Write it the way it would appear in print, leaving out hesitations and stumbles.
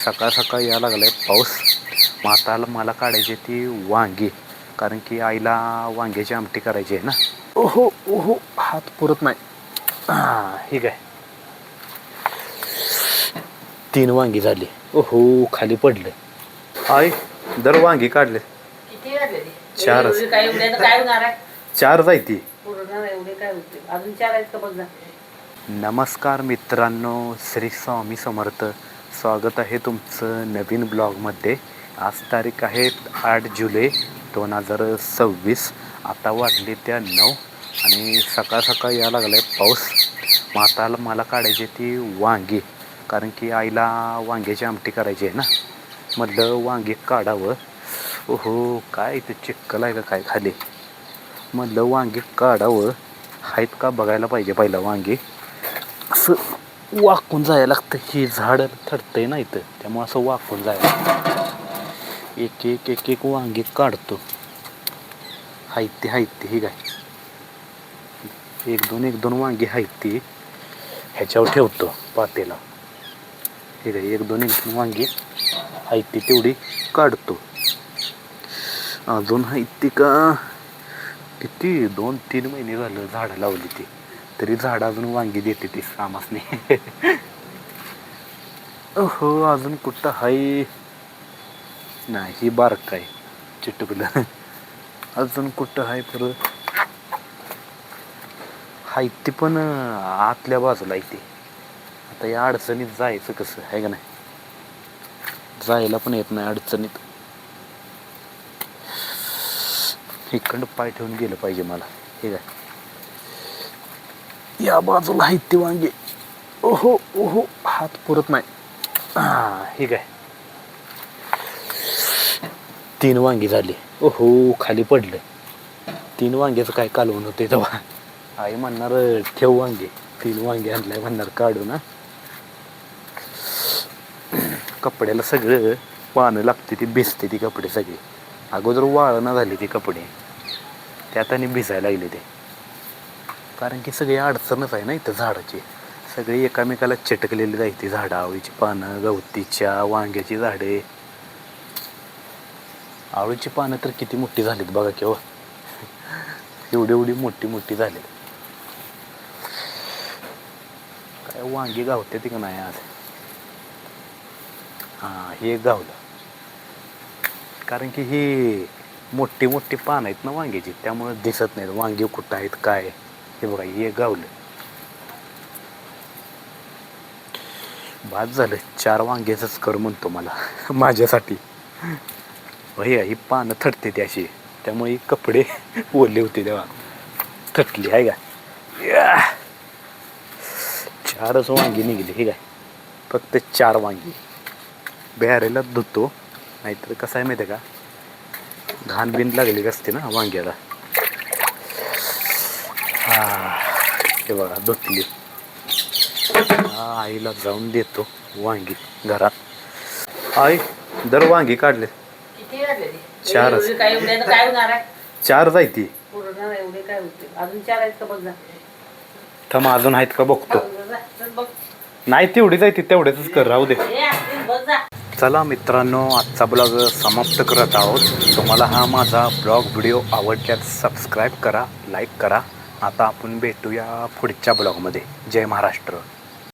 सकाळ सकाळ यायला लागलाय पाऊस. मग आता मला काढायची ती वांगी, कारण की आईला वांग्याची आमटी करायची आहे ना. ओहो ओहो, हात पुरत नाही. ठीक आहे, 3 वांगी झाली. ओहो, खाली पडले. आई दर वांगी काढले. किती काढले? 4 काय होणार आहे? 4 जायती. पूर्ण एवढे काय होते? अजून 4 आहेत का बघ ना. नमस्कार मित्रांनो, श्री स्वामी समर्थ. स्वागत आहे तुमचं नवीन ब्लॉगमध्ये. आज तारीख आहे 8 जुलै 2026. आता वाजले त्या 9 आणि सकाळ सकाळ यायला लागला आहे पाऊस. मग आता मला काढायची ती वांगी, कारण की आईला वांग्याची आमटी करायची आहे ना. म्हटलं वांगी काढावं. ओहो, काय इथे चिक्कल आहे का काय खाली. म्हटलं वांगी काढावं, आहेत का बघायला पाहिजे पहिला. वांगी असं वाकून जायला लागतं, ही झाड थडतंय ना इथं, त्यामुळं असं वाकून जायला लागतं. एक एक एक एक वांगी काढतो. हायती ही काय, एक दोन वांगी हायती ह्याच्यावर ठेवतो पातेला. ठीक आहे, एक दोन वांगी हायती तेवढी काढतो. अजून हायती का, किती 2-3 महिने झालं झाडं लावली ती, तरी झाड अजून वांगी देते ती सामासने. हो, अजून कुठं हाय नाही, ही बारक आहे चिटकलं. अजून कुठं हाय परत, हाय ती पण आतल्या बाजूला आहे ती. आता या अडचणीत जायचं कसं आहे का नाही, जायला पण येत नाही अडचणीत. इकडं पाय ठेवून गेलं पाहिजे मला. ठीक आहे, या बाजूला आहेत ती वांगी. ओहो ओहो, हात पुरत नाही. ठीक आहे, 3 वांगी झाली. ओहो, खाली पडलं. 3 वांग्याचं काय कालवण होते तेव्हा. आई म्हणणार ठेव वांगे, 3 वांगे आणलाय म्हणणार काढू ना. कपड्याला सगळं पानं लागते, ती भिजते ती कपडे सगळे. अगोदर वाळणं झाली ती कपडे, त्यात आणि भिजायला लागले ते. कारण की सगळी अडचणच आहे ना इथं झाडाची. सगळी एकामेकाला चिटकलेली जायची झाडं, आवळीची पानं, गवतीच्या, वांग्याची झाडे. आवळीची पानं तर किती मोठी झालीत बघा केव्हा, एवढी मोठी झालीत. काय वांगी गावते ती का नाही आज. हे गावलं, कारण की ही मोठी पानं आहेत ना वांग्याची, त्यामुळे दिसत नाहीत वांगी कुठं आहेत काय. हे बघा, हे गावलं. बाद झालं, 4 वांग्याचंच कर म्हणतो मला माझ्यासाठी. भैया ही पानं थटते ती अशी, त्यामुळे कपडे ओले होते तेव्हा, थटली आहे का. 4च वांगी निघली. हे काय, फक्त 4 वांगी. बॅरेला धुतो, नाहीतर कसं आहे माहिती आहे का, घाण बिन लागली असते ना वांग्याला. हे बघा धुतली. आईला जाऊन देतो वांगी घरात. आई दर वांगी काढले. किती काढले? 4 काय होणार आहे? 4 जायती. पूर्ण एवढे काय होते? अजून 4 आहेत का बघ ना. थांब, अजून आहेत का बघतो. बघ, नाही तेवढी जायती, तेवढ्याच कर, राहू दे. बघ जा. चला मित्रांनो, आजचा ब्लॉग समाप्त करत आहोत. तुम्हाला हा माझा ब्लॉग व्हिडिओ आवडल्यास सबस्क्राईब करा, लाईक करा. आता आपण भेटूया पुढच्या ब्लॉगमध्ये. जय महाराष्ट्र.